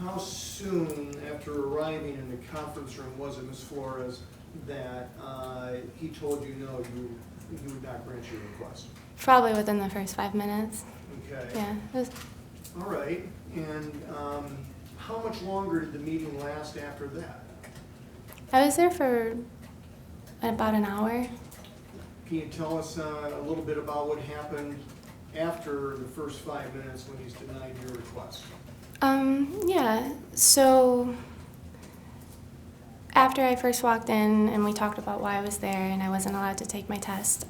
how soon after arriving in the conference room was it, Ms. Flores, that he told you no, you would not grant your request? Probably within the first 5 minutes. Okay. Yeah. All right. And how much longer did the meeting last after that? I was there for about an hour. Can you tell us a little bit about what happened after the first 5 minutes when he's denied your request? Yeah. So after I first walked in and we talked about why I was there and I wasn't allowed to take my test,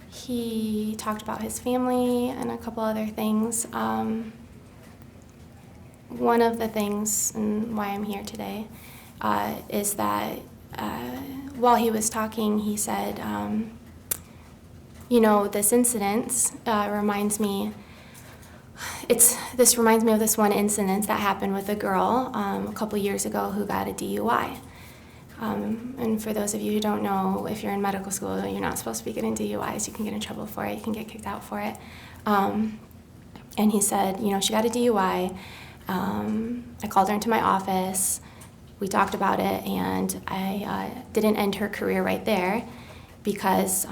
he talked about his family and a couple other things. One of the things, and why I'm here today, is that while he was talking, he said, you know, this incident reminds me of this one incident that happened with a girl a couple years ago who got a DUI. And for those of you who don't know, if you're in medical school, you're not supposed to be getting DUIs. You can get in trouble for it. You can get kicked out for it. And he said, you know, she got a DUI. I called her into my office. We talked about it, and I didn't end her career right there because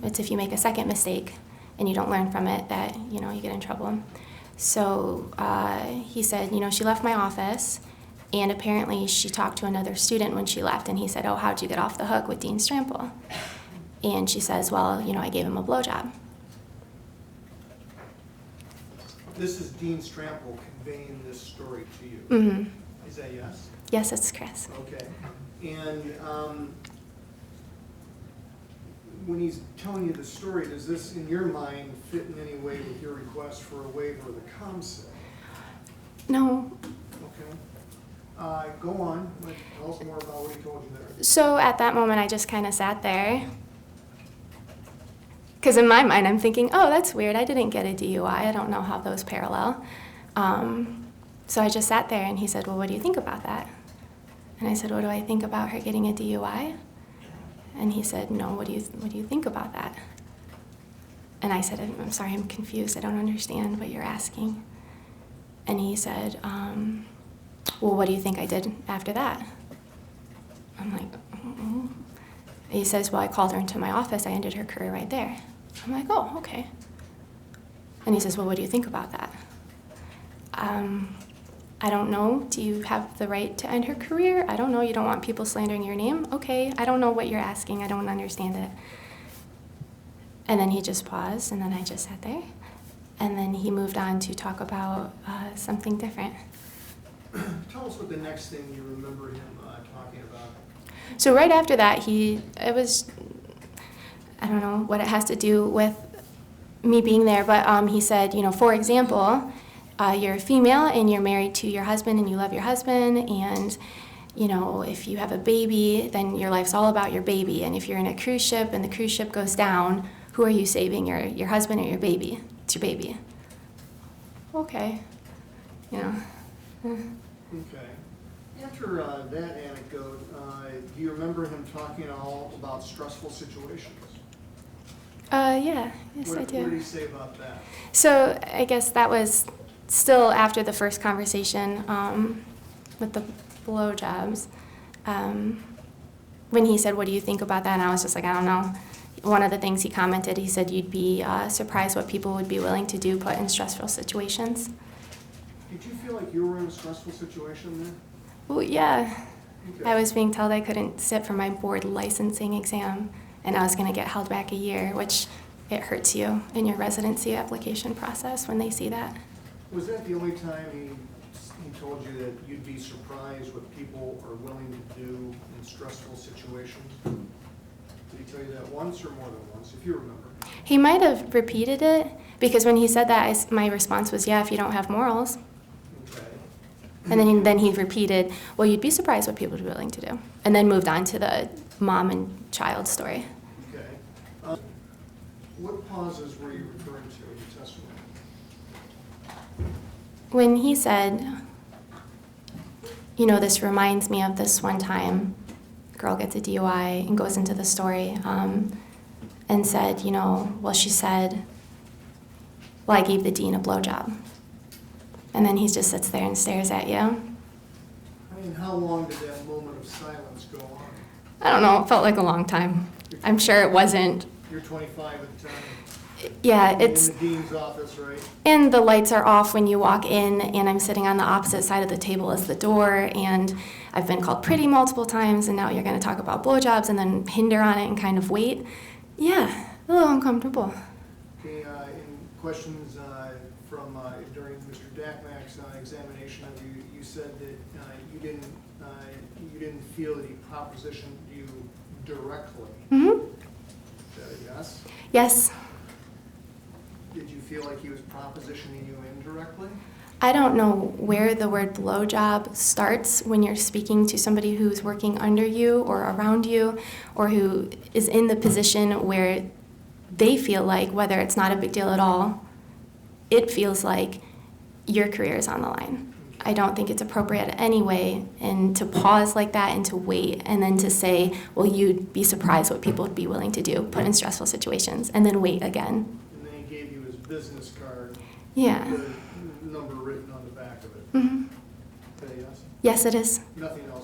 it's if you make a second mistake and you don't learn from it that, you know, you get in trouble. So he said, you know, she left my office, and apparently she talked to another student when she left, and he said, oh, how'd you get off the hook with Dean Strampel? And she says, well, you know, I gave him a blowjob. This is Dean Strampel conveying this story to you. Mm-hmm. Is that yes? Yes, it's Chris. Okay. And when he's telling you the story, does this, in your mind, fit in any way with your request for a waiver of the ComSec? No. Okay. Go on. Tell us more about what he told you there. So at that moment, I just kind of sat there. Because in my mind, I'm thinking, oh, that's weird. I didn't get a DUI. I don't know how those parallel. So I just sat there, and he said, well, what do you think about that? And I said, what do I think about her getting a DUI? And he said, no, what do you think about that? And I said, I'm sorry, I'm confused. I don't understand what you're asking. And he said, well, what do you think I did after that? I'm like, mm-hmm. He says, well, I called her into my office. I ended her career right there. I'm like, oh, okay. And he says, well, what do you think about that? I don't know. Do you have the right to end her career? I don't know. You don't want people slandering your name? Okay. I don't know what you're asking. I don't understand it. And then he just paused, and then I just sat there. And then he moved on to talk about something different. Tell us what the next thing you remember him talking about. So right after that, I don't know what it has to do with me being there, but he said, you know, for example, you're a female and you're married to your husband and you love your husband, and, you know, if you have a baby, then your life's all about your baby. And if you're in a cruise ship and the cruise ship goes down, who are you saving, your husband or your baby? It's your baby. Okay. You know. Okay. After that anecdote, do you remember him talking at all about stressful situations? Yeah, yes, I do. What did he say about that? So I guess that was still after the first conversation with the blowjobs. When he said, what do you think about that? And I was just like, I don't know. One of the things he commented, he said, you'd be surprised what people would be willing to do put in stressful situations. Did you feel like you were in a stressful situation there? Well, yeah. Okay. I was being told I couldn't sit for my board licensing exam, and I was going to get held back a year, which it hurts you in your residency application process when they see that. Was that the only time he told you that you'd be surprised what people are willing to do in stressful situations? Did he tell you that once or more than once, if you remember? He might have repeated it, because when he said that, my response was, yeah, if you don't have morals. Okay. And then he repeated, well, you'd be surprised what people would be willing to do. And then moved on to the mom and child story. Okay. What pauses were you referring to in your testimony? When he said, you know, this reminds me of this one time, a girl gets a DUI and goes into the story, and said, you know, well, she said, well, I gave the dean a blowjob. And then he just sits there and stares at you. I mean, how long did that moment of silence go on? I don't know, it felt like a long time. I'm sure it wasn't. You're 25 at the time. Yeah, it's, In the dean's office, right? and the lights are off when you walk in, and I'm sitting on the opposite side of the table as the door, and I've been called pretty multiple times, and now you're going to talk about blowjobs and then hinder on it and kind of wait. Yeah, a little uncomfortable. Okay, in questions from during Mr. Dakmak's examination of you, you said that you didn't feel that he propositioned you directly. Mm-hmm. Is that a yes? Yes. Did you feel like he was propositioning you indirectly? I don't know where the word blowjob starts when you're speaking to somebody who's working under you or around you, or who is in the position where they feel like, whether it's not a big deal at all, it feels like your career is on the line. I don't think it's appropriate anyway, and to pause like that and to wait and then to say, well, you'd be surprised what people would be willing to do, put in stressful situations, and then wait again. And then he gave you his business card. Yeah. The number written on the back of it. Mm-hmm. Okay, yes? Yes, it is. Nothing else